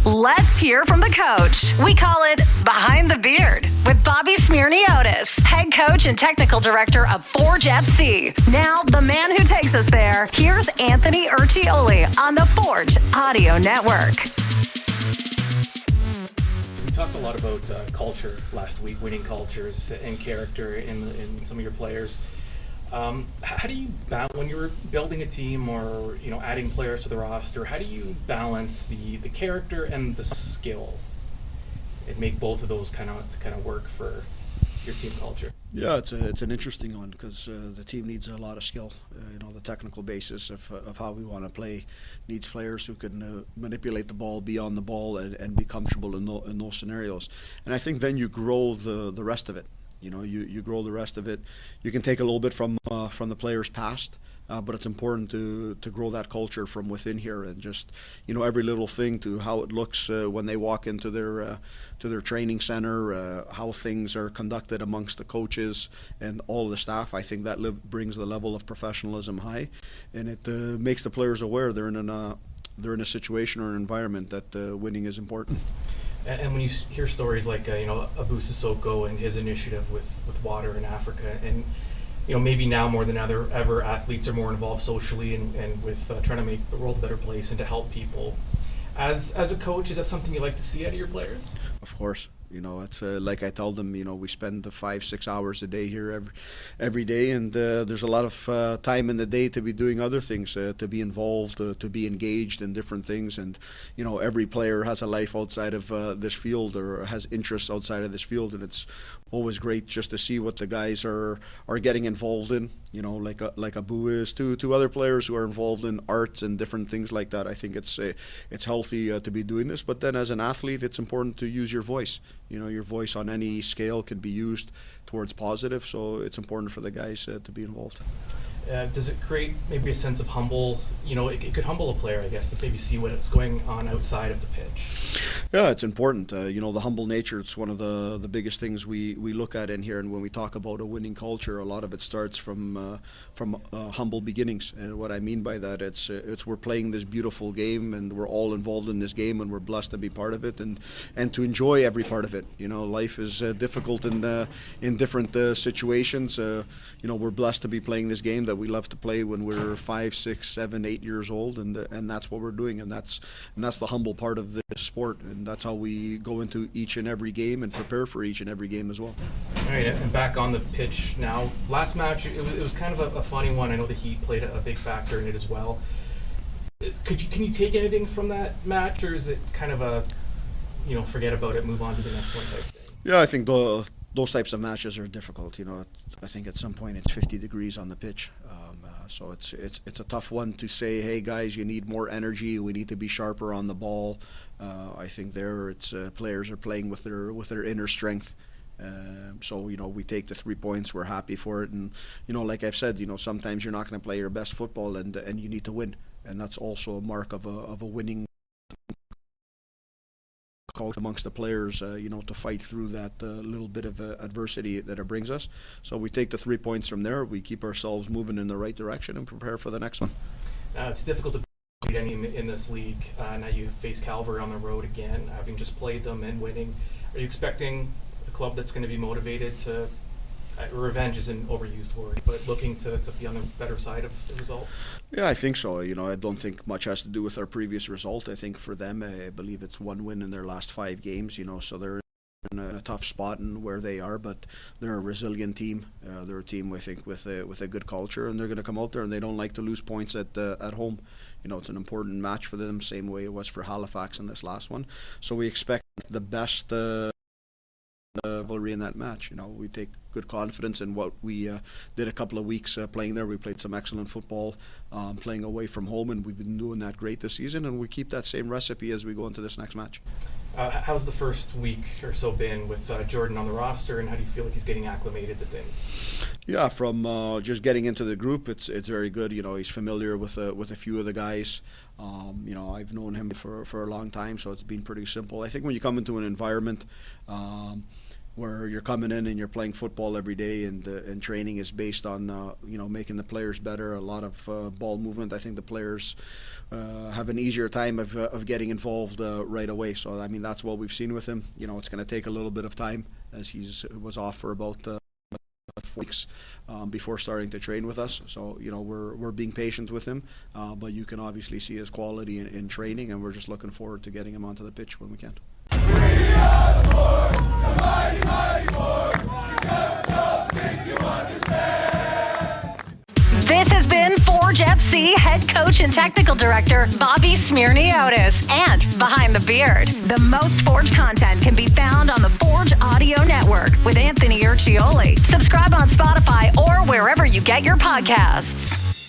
Let's hear from the coach. We call it Behind the Beard with Bobby Smyrniotis, head coach and technical director of Forge FC. Now, the man who takes us there, here's Anthony Urciuoli on the Forge Audio Network. We talked a lot about culture last week, winning cultures and character in some of your players. How do you balance when you're building a team or adding players to the roster? How do you balance the character and the skill and make both of those kind of work for your team culture? Yeah, it's an interesting one because the team needs a lot of skill. The technical basis of how we want to play needs players who can manipulate the ball, be on the ball, and be comfortable in those scenarios. And I think then you grow the rest of it. You grow the rest of it. You can take a little bit from the players' past, but it's important to grow that culture from within here, and just every little thing to how it looks when they walk into their training center, how things are conducted amongst the coaches and all the staff. I think that brings the level of professionalism high, and it makes the players aware they're in a situation or an environment that winning is important. And when you hear stories like Abu Sissoko and his initiative with water in Africa, and maybe now more than ever athletes are more involved socially and with trying to make the world a better place and to help people. As a coach, is that something you like to see out of your players? Of course. It's like I tell them, we spend 5-6 hours a day here every day, and there's a lot of time in the day to be doing other things, to be involved, to be engaged in different things. And every player has a life outside of this field, or has interests outside of this field, and it's always great just to see what the guys are getting involved in. Like Abu is, to other players who are involved in arts and different things like that. I think it's healthy to be doing this. But then as an athlete, it's important to use your voice. Your voice on any scale can be used towards positive, so it's important for the guys to be involved. Does it create maybe a sense of it could humble a player, I guess, to maybe see what's going on outside of the pitch? Yeah, it's important. The humble nature, it's one of the biggest things we look at in here. And when we talk about a winning culture, a lot of it starts from humble beginnings. And what I mean by that, it's we're playing this beautiful game, and we're all involved in this game, and we're blessed to be part of it and to enjoy every part of it. Life is difficult in different situations. We're blessed to be playing this game that we love to play when we're 5, 6, 7, 8 years old, and that's what we're doing, and that's the humble part of this sport, and that's how we go into each and every game and prepare for each and every game as well. All right, and back on the pitch now. Last match, it was kind of a funny one. I know the heat played a big factor in it as well. Can you take anything from that match, or is it kind of a forget about it, move on to the next one type thing? Yeah, I think those types of matches are difficult. I think at some point it's 50 degrees on the pitch, so it's a tough one to say, hey guys, you need more energy, we need to be sharper on the ball. I think it's players are playing with their inner strength. So we take the 3 points, we're happy for it, and like I've said, sometimes you're not going to play your best football, and you need to win, and that's also a mark of a winning amongst the players, to fight through that little bit of adversity that it brings us. So we take the 3 points from there, we keep ourselves moving in the right direction and prepare for the next one. It's difficult to beat any in this league. Now you face Cavalry on the road again, having just played them and winning. Are you expecting a club that's going to be motivated to revenge is an overused word, but looking to be on the better side of the result? Yeah, I think so. I don't think much has to do with our previous result. I think for them, I believe it's 1 win in their last 5 games, so they're in a tough spot in where they are, but they're a resilient team. They're a team, I think, with a good culture, and they're going to come out there, and they don't like to lose points at home. It's an important match for them, same way it was for Halifax in this last one. So we expect the best Cavalry in that match. We take good confidence in what we did a couple of weeks playing there. We played some excellent football playing away from home, and we've been doing that great this season, and we keep that same recipe as we go into this next match. How's the first week or so been with Jordan on the roster, and how do you feel like he's getting acclimated to things? Yeah, from just getting into the group, it's very good. He's familiar with a few of the guys. I've known him for a long time, so it's been pretty simple. I think when you come into an environment, where you're coming in and you're playing football every day, and training is based on making the players better. A lot of ball movement. I think the players have an easier time of getting involved right away. So I mean, that's what we've seen with him. It's going to take a little bit of time, as he was off for about 4 weeks before starting to train with us. So we're being patient with him, but you can obviously see his quality in training, and we're just looking forward to getting him onto the pitch when we can. We are the board, the mighty, mighty board. You just don't think you understand. This has been Forge FC head coach and technical director Bobby Smyrniotis and Behind the Beard. The most Forge content can be found on the Forge Audio Network with Anthony Urciuoli. Subscribe on Spotify or wherever you get your podcasts.